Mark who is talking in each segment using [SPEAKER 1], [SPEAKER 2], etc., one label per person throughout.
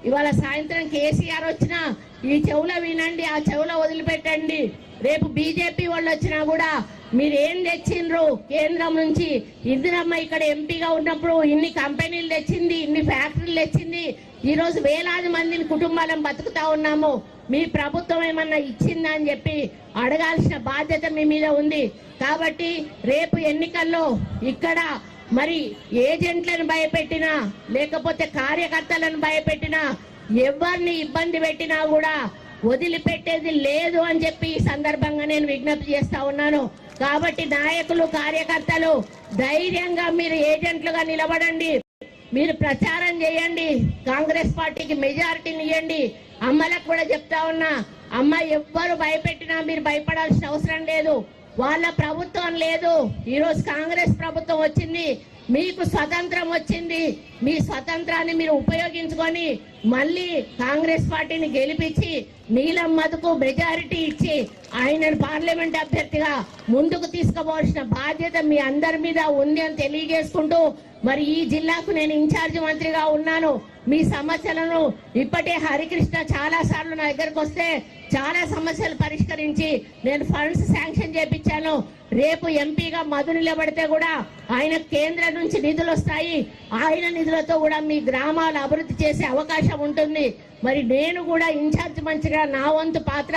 [SPEAKER 1] ఇవాళ సాయంత్రం కేసీఆర్ వచ్చినా ఈ చెవులో వినండి, ఆ చెవులో వదిలిపెట్టండి. రేపు బీజేపీ వాళ్ళు వచ్చినా కూడా మీరు ఏం తెచ్చిండ్రు కేంద్రం నుంచి? ఇందిరమ్మ ఇక్కడ ఎంపీగా ఉన్నప్పుడు ఇన్ని కంపెనీలు తెచ్చింది, ఇన్ని ఫ్యాక్టరీలు తెచ్చింది. ఈ రోజు వేలాది మందిని కుటుంబాలను బతుకుతా ఉన్నాము. మీ ప్రభుత్వం ఏమన్నా ఇచ్చిందా అని చెప్పి అడగాల్సిన బాధ్యత మీ మీద ఉంది. కాబట్టి రేపు ఎన్నికల్లో ఇక్కడ మరి ఏజెంట్లను భయపెట్టినా లేకపోతే కార్యకర్తలను భయపెట్టినా ఎవరిని ఇబ్బంది పెట్టినా కూడా వదిలిపెట్టేది లేదు అని చెప్పి ఈ సందర్భంగా నేను విజ్ఞప్తి చేస్తా ఉన్నాను. కాబట్టి నాయకులు కార్యకర్తలు ధైర్యంగా మీరు ఏజెంట్లుగా నిలబడండి, మీరు ప్రచారం చేయండి, కాంగ్రెస్ పార్టీకి మెజారిటీని ఇవ్వండి. అమ్మలకు కూడా చెప్తా ఉన్నా, అమ్మ ఎవ్వరు భయపెట్టినా మీరు భయపడాల్సిన అవసరం లేదు. వాళ్ళ ప్రభుత్వం లేదు, ఈరోజు కాంగ్రెస్ ప్రభుత్వం వచ్చింది, మీకు స్వతంత్రం వచ్చింది. మీ స్వతంత్రాన్ని మీరు ఉపయోగించుకొని మళ్ళీ కాంగ్రెస్ పార్టీని గెలిపించి నీలం మధుకు మెజారిటీ ఇచ్చి ఆయనను పార్లమెంట్ అభ్యర్థిగా ముందుకు తీసుకుపోవాల్సిన బాధ్యత మీ అందరి మీద ఉంది అని తెలియజేసుకుంటూ, మరి ఈ జిల్లాకు నేను ఇన్ఛార్జ్ మంత్రిగా ఉన్నాను. మీ సమస్యలను ఇప్పటి హరికృష్ణ చాలా సార్లు నా దగ్గరకు వస్తే చాలా సమస్యలు పరిష్కరించి నేను ఫండ్స్ శాంక్షన్ చేపించాను. రేపు ఎంపీగా మధు నిలబడితే కూడా ఆయన కేంద్రం నుంచి నిధులు వస్తాయి. ఆయన నిధులతో కూడా మీ గ్రామాలు అభివృద్ధి చేసే అవకాశం ఉంటుంది. మరి నేను కూడా ఇన్ఛార్జ్ మంత్రిగా నా వంతు పాత్ర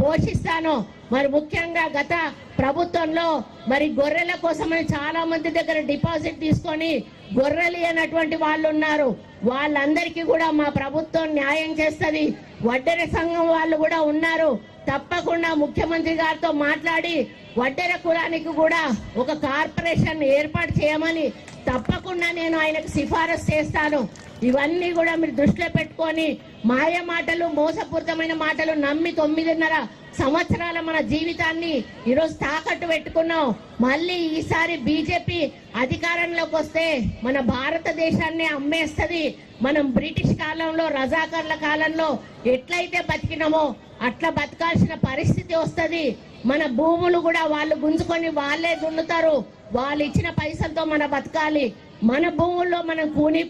[SPEAKER 1] పోషిస్తాను. మరి ముఖ్యంగా గత ప్రభుత్వంలో మరి గొర్రెల కోసమని చాలా మంది దగ్గర డిపాజిట్ తీసుకొని గొర్రెలు అయినటువంటి వాళ్ళు ఉన్నారు. వాళ్ళందరికీ కూడా మా ప్రభుత్వం న్యాయం చేస్తుంది. వడ్డెర సంఘం వాళ్ళు కూడా ఉన్నారు. తప్పకుండా ముఖ్యమంత్రి గారితో మాట్లాడి వడ్డెర కులానికి కూడా ఒక కార్పొరేషన్ ఏర్పాటు చేయమని తప్పకుండా నేను ఆయనకు సిఫారసు చేస్తాను. ఇవన్నీ కూడా మీరు దృష్టిలో పెట్టుకొని మాయ మాటలు, మోసపూరితమైన మాటలు నమ్మి 9.5 సంవత్సరాల మన జీవితాన్ని ఈరోజు తాకట్టు పెట్టుకున్నాం. మళ్ళీ ఈసారి బీజేపీ అధికారంలోకి వస్తే మన భారతదేశాన్ని అమ్మేస్తుంది. మనం బ్రిటిష్ కాలంలో, రజాకర్ల కాలంలో ఎట్లయితే బతికినామో అట్లా బతకాల్సిన పరిస్థితి వస్తుంది. మన భూములు కూడా వాళ్ళు గుంజుకొని వాళ్ళే దున్నుతారు. వాళ్ళు ఇచ్చిన పైసలతో మన బతకాలి. మన భూముల్లో మనం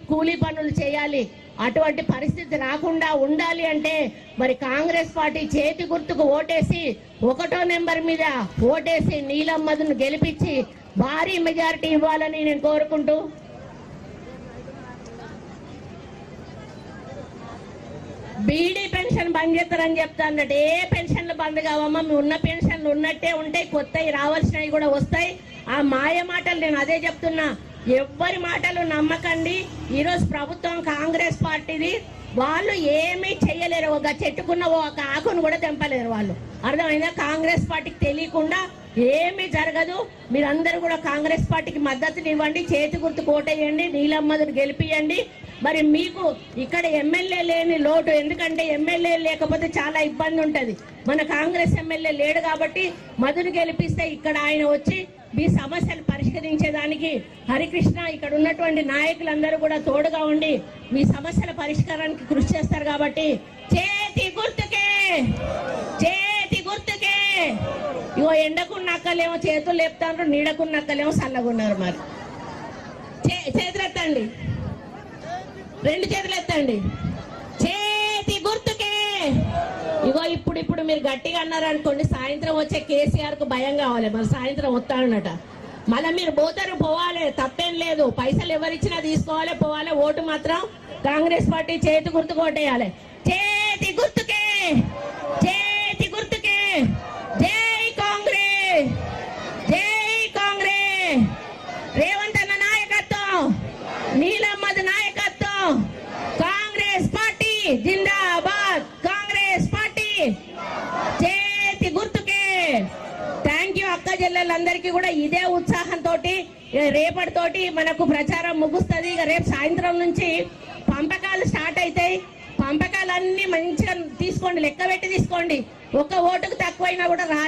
[SPEAKER 1] కూలీ పనులు చేయాలి. అటువంటి పరిస్థితి రాకుండా ఉండాలి అంటే మరి కాంగ్రెస్ పార్టీ చేతి గుర్తుకు ఓటేసి 1వ నెంబర్ మీద ఓటేసి నీలం మధును గెలిపించి భారీ మెజారిటీ ఇవ్వాలని నేను కోరుకుంటూ, బీడీ పెన్షన్ బంద్ చేస్తారని చెప్తా అన్నట్టు ఏ పెన్షన్లు బంద్ కావమ్మా. మీ ఉన్న పెన్షన్లు ఉన్నట్టే ఉంటాయి, కొత్తవి రావాల్సినవి కూడా వస్తాయి. ఆ మాయ మాటలు నేను అదే చెప్తున్నా, ఎవ్వరి మాటలు నమ్మకండి. ఈరోజు ప్రభుత్వం కాంగ్రెస్ పార్టీది, వాళ్ళు ఏమీ చెయ్యలేరు. ఒక చెట్టుకున్న ఒక ఆకును కూడా తెంపలేరు వాళ్ళు. అర్థమైందా? కాంగ్రెస్ పార్టీకి తెలియకుండా ఏమీ జరగదు. మీరందరూ కూడా కాంగ్రెస్ పార్టీకి మద్దతునివ్వండి, చేతి గుర్తు కోటేయండి, నీలం మధును గెలిపియండి. మరి మీకు ఇక్కడ ఎమ్మెల్యే లేని లోటు, ఎందుకంటే ఎమ్మెల్యే లేకపోతే చాలా ఇబ్బంది ఉంటుంది. మన కాంగ్రెస్ ఎమ్మెల్యే లేడు కాబట్టి మధును గెలిపిస్తే ఇక్కడ ఆయన వచ్చి మీ సమస్యలు పరిష్కరించేదానికి హరికృష్ణ ఇక్కడ ఉన్నటువంటి నాయకులందరూ కూడా తోడుగా ఉండి మీ సమస్యల పరిష్కారానికి కృషి చేస్తారు. కాబట్టి చేతి గుర్తుకే, చేతి గుర్తుకే. ఇగో ఎండకున్న అక్కలేమో చేతులు లేపుతారు, నీడకున్న అక్కలేమో చల్లగున్నారు. మరి చేతులు ఎత్తండి, 2 చేతులు ఎత్తండి. చేతి గుర్తుకే. ఇగో ఇప్పుడు మీరు గట్టిగా అన్నారు అనుకోండి, సాయంత్రం వచ్చే కేసీఆర్ కు భయం కావాలి. మరి సాయంత్రం వస్తానట, మళ్ళీ మీరు పోవాలి, తప్పేం లేదు. పైసలు ఎవరిచ్చినా తీసుకోవాలి, పోవాలి. ఓటు మాత్రం కాంగ్రెస్ పార్టీ చేతి గుర్తు కొట్టేయాలి. చేతి గుర్తుకే, చేతి గుర్తుకే. జై కాంగ్రెస్, జై కాంగ్రెస్. రేవంత్ అన్న నాయకత్వం, నీలం మధు నాయకత్వం, కాంగ్రెస్ పార్టీ జిందాబాద్, కాంగ్రెస్ పార్టీ చేతి గుర్తుకే. థ్యాంక్ యూ అక్క చెల్లెళ్ళందరికీ కూడా ఇదే ఉత్సాహంతో రేపటితోటి మనకు ప్రచారం ముగుస్తుంది. ఇక రేపు సాయంత్రం నుంచి పంపకాలు స్టార్ట్ అవుతాయి. పంపకాలన్నీ మంచిగా తీసుకోండి, లెక్క పెట్టి తీసుకోండి. ఒక్క ఓటుకు తక్కువైనా కూడా రాలేదు.